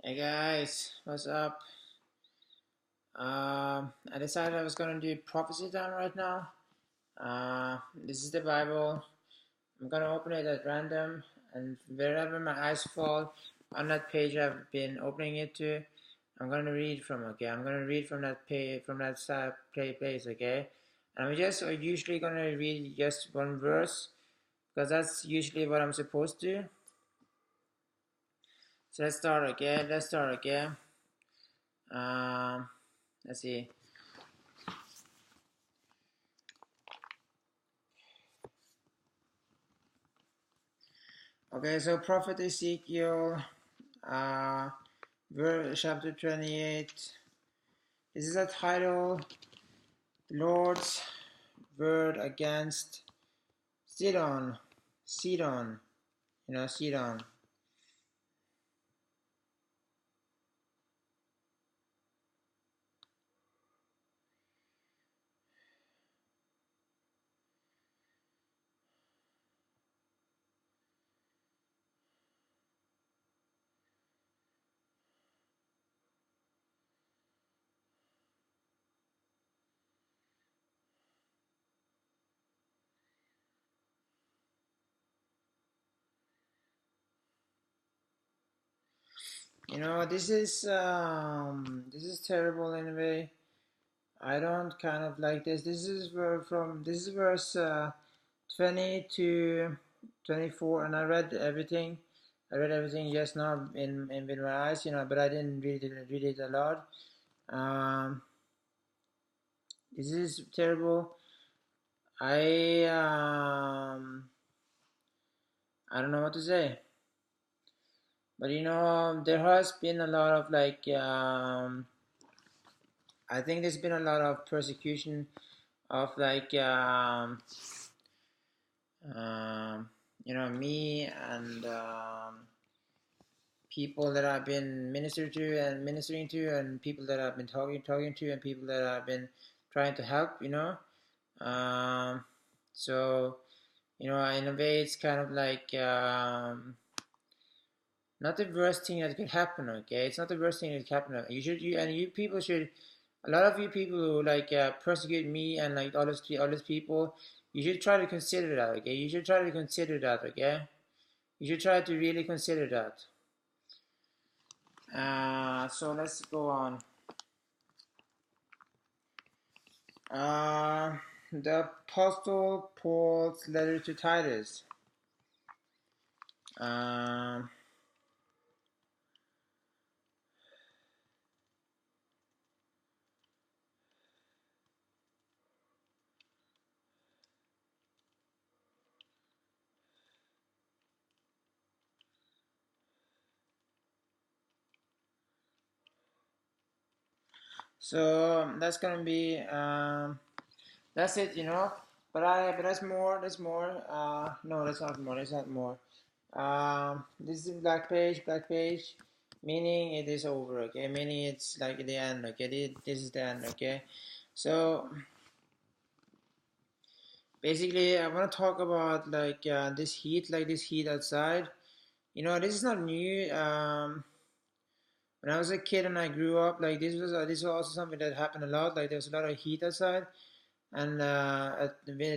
Hey guys, what's up? I decided I was gonna do prophecy time right now. This is the Bible. I'm gonna open it at random, and wherever my eyes fall on that page I've been opening it to, I'm gonna read from. Okay, I'm gonna read from that page, from that side place. Okay, and I'm just usually gonna read just one verse because that's usually what I'm supposed to. So let's start. Okay, let's start. Okay. Um, let's see. Okay, so Prophet Ezekiel, uh, chapter 28. This is a title, The Lord's Word Against Sidon. Sidon, Sidon. This is terrible in a way. I don't kind of like this. This is verse 20 to 24, and I read everything. I read everything just now in with my eyes, but I didn't read it a lot. This is terrible. I don't know what to say, but there has been a lot of I think there's been a lot of persecution of um, me and people that I've been ministering to, and people that I've been talking to, and people that I've been trying to help. Um, so in a way, it's kind of not the worst thing that could happen. Okay, it's not the worst thing that could happen. You people should. A lot of you people who persecute me and all those people, you should try to consider that. Okay, you should try to consider that. Okay, you should try to really consider that. So let's go on. Uh, the Apostle Paul's letter to Titus. Um, so that's gonna be that's it. But that's more. That's more. No, that's not more. That's not more. This is black page. Black page, meaning it is over. Okay, meaning it's like the end. Okay, this is the end. Okay, so basically, I want to talk about this heat outside. This is not new. When I was a kid and I grew up, this was also something that happened a lot. Like there was a lot of heat outside, and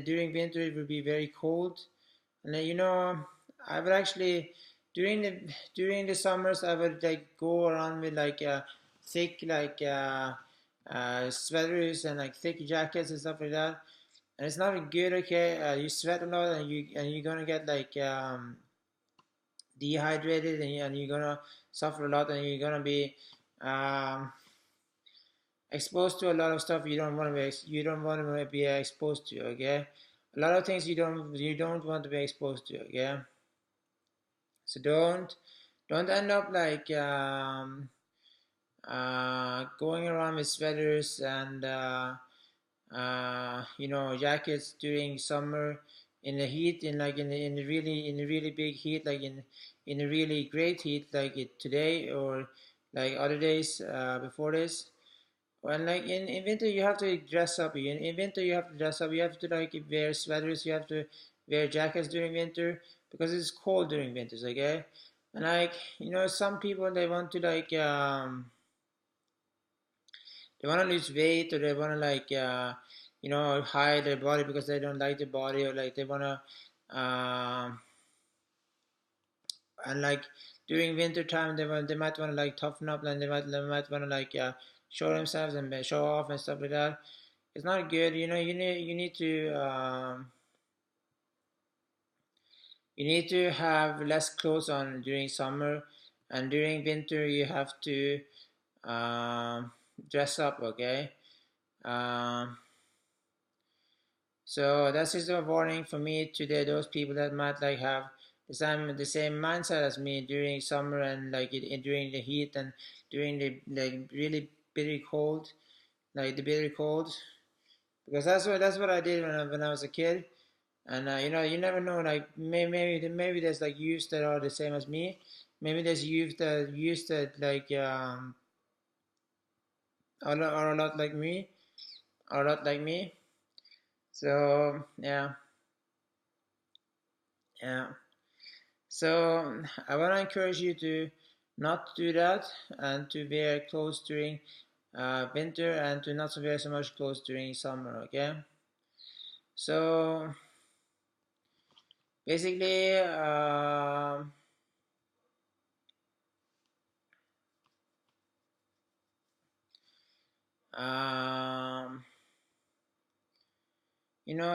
during winter it would be very cold. And I would actually during the summers I would go around with thick sweaters and thick jackets and stuff like that. And it's not good. Okay, you sweat a lot and you're gonna get dehydrated, and you're gonna suffer a lot, and you're gonna be um, exposed to a lot of stuff you don't want to be exposed to. Okay, a lot of things you don't want to be exposed to. Okay, so don't end up going around with sweaters and jackets during summer in the heat, in the really big heat, in a really great heat like it today, or like other days before this. When in winter you have to dress up. In winter you have to dress up. You have to wear sweaters. You have to wear jackets during winter because it's cold during winters. Okay, And like, some people, they want to like they want to lose weight, or they want to like hide their body because they don't like the body, or like they want to and like during winter time they might want to like toughen up, and they might want to like show themselves and show off and stuff like that. It's not good. You need to have less clothes on during summer, and during winter you have to um, dress up. Okay. um, So that's just a warning for me today. Those people that might like have the same mindset as me during summer, and like during the heat, and during the like really bitter cold, like the bitter cold, because that's what I did when I was a kid. And you never know. Like maybe there's like youths that are the same as me. Maybe there's youth that like are a lot like me, are a lot like me. So yeah, yeah. So I want to encourage you to not do that, and to wear clothes during winter, and to not wear so much clothes during summer. Okay. So basically, um,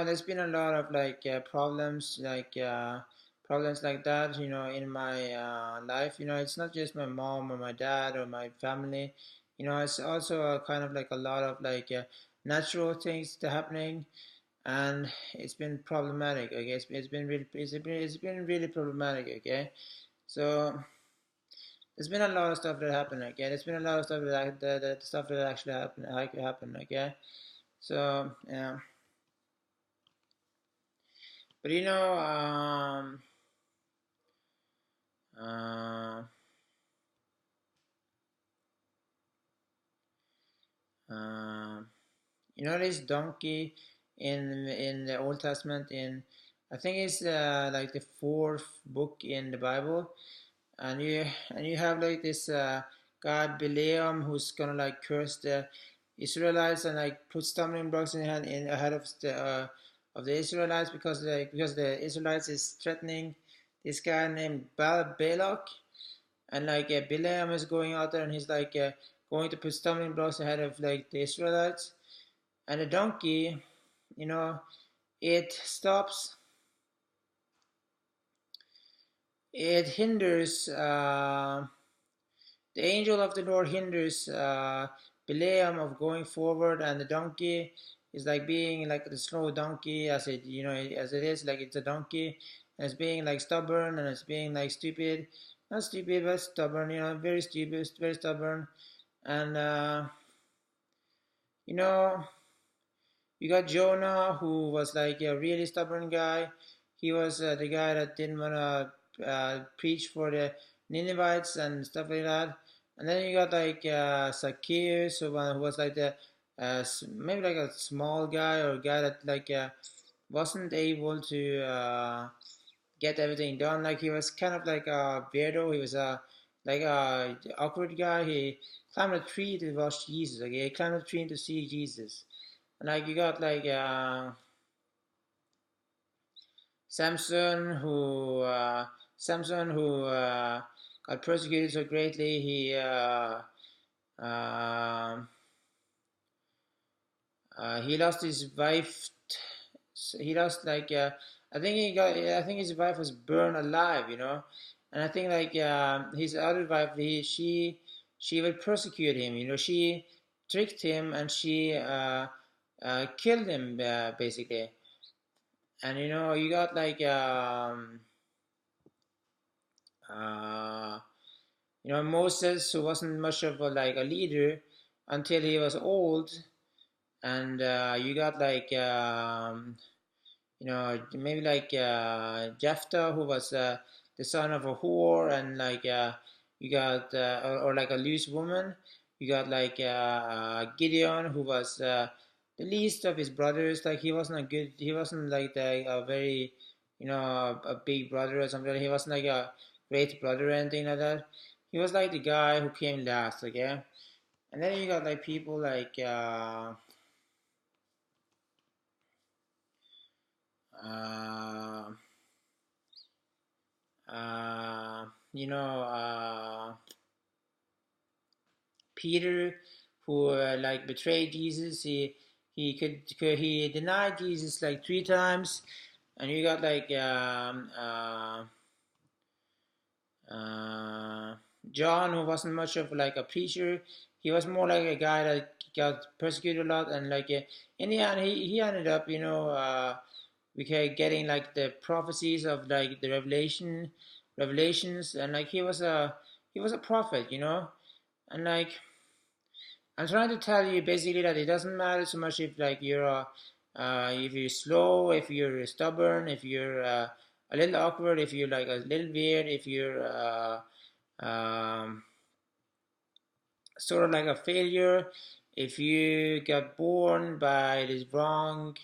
there's been a lot of like problems like that. In my life. It's not just my mom or my dad or my family. It's also a kind of like a lot of like natural things that are happening, and it's been problematic. Okay, it's been really problematic. Okay, so there's been a lot of stuff that happened. Okay, there's been a lot of stuff that stuff that actually happened. Okay, so yeah, but uh, uh, this donkey in the Old Testament, in I think it's like the fourth book in the Bible. And you have like this guy Balaam, who's gonna like curse the Israelites, and like put stumbling blocks in ahead of the Israelites, because the Israelites is threatening this guy named Balak. And like Balaam is going out there, and he's like going to put stumbling blocks ahead of like the Israelites. And the donkey, you know it stops, it hinders, the angel of the Lord hinders Balaam of going forward, and the donkey is like being like the slow donkey, as it is, like it's a donkey, and it's being like stubborn, and it's being like stupid, not stupid but stubborn, very stupid, very stubborn. And you know you got Jonah, who was like a really stubborn guy. He was the guy that didn't want to preach for the Ninevites and stuff like that. And then you got like Zacchaeus, who was like maybe like a small guy, or a guy that like wasn't able to get everything done. Like he was kind of like a weirdo. He was a awkward guy. He climbed a tree to watch Jesus. Okay, he climbed a tree to see Jesus. And like you got like Samson, who got persecuted so greatly. Um he lost his wife. He lost like I think his wife was burned alive. And I think like his other wife, she would persecute him. She tricked him, and she killed him, basically. And you got like uh, Moses, who wasn't much of a leader until he was old. And you got like maybe like Jephthah, who was the son of a whore, and like you got or like a loose woman. You got like Gideon, who was the least of his brothers. Like he wasn't like a very a big brother or something. He wasn't like great brother or anything like that. He was like the guy who came last, okay? And then you got like people like uh, you know, Peter, who like betrayed Jesus. He denied Jesus like 3 times, and you got like uh, John, who wasn't much of like a preacher. He was more like a guy that got persecuted a lot, and like in the end, he ended up, we getting like the prophecies of like the revelations, and like he was a prophet, and like I'm trying to tell you basically that it doesn't matter so much if you're slow, if you're stubborn, if you're a little awkward, if you're like a little weird, if you're um, sort of like a failure, if you got born by this wrong,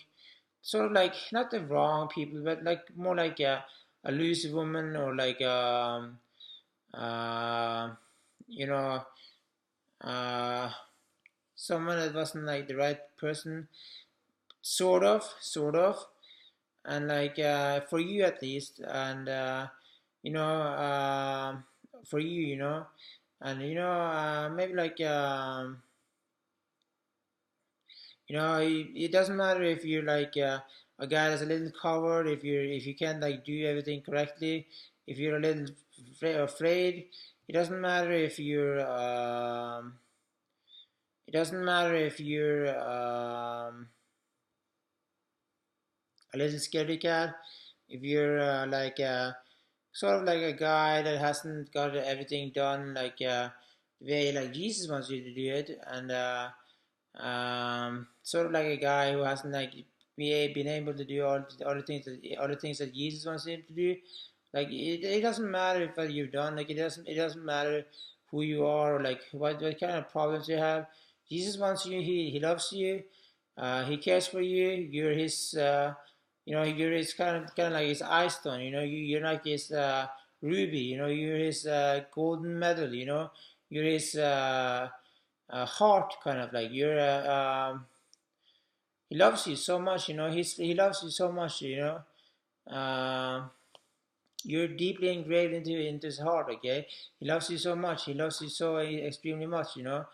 sort of like not the wrong people, but like more like a loose woman, or like uh, you know uh, someone that wasn't like the right person, sort of, and like for you at least, and you know for you, and maybe like it doesn't matter if you're like a guy that's a little coward, if you can't like do everything correctly, if you're a little afraid. It doesn't matter if you're a little scaredy cat, if you're like sort of like a guy that hasn't got everything done like the way like Jesus wants you to do it, and sort of like a guy who hasn't like been able to do all the things that Jesus wants him to do. Like it doesn't matter if what you've done. Like it doesn't matter who you are, or like what kind of problems you have. Jesus wants you. He loves you. He cares for you. You're his. You're his kind of like his eye stone. You're like his ruby. You're his golden medal. You're his heart, kind of like you're. He loves you so much. He loves you so much. Um, you're deeply engraved into his heart. Okay, he loves you so much. He loves you so extremely much. And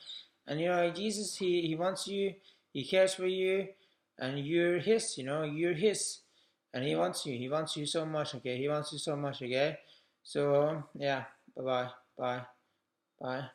Jesus, he wants you. He cares for you, and you're his. You're his, and he wants you. He wants you so much. Okay, he wants you so much. Okay, so yeah. Bye bye. Bye bye.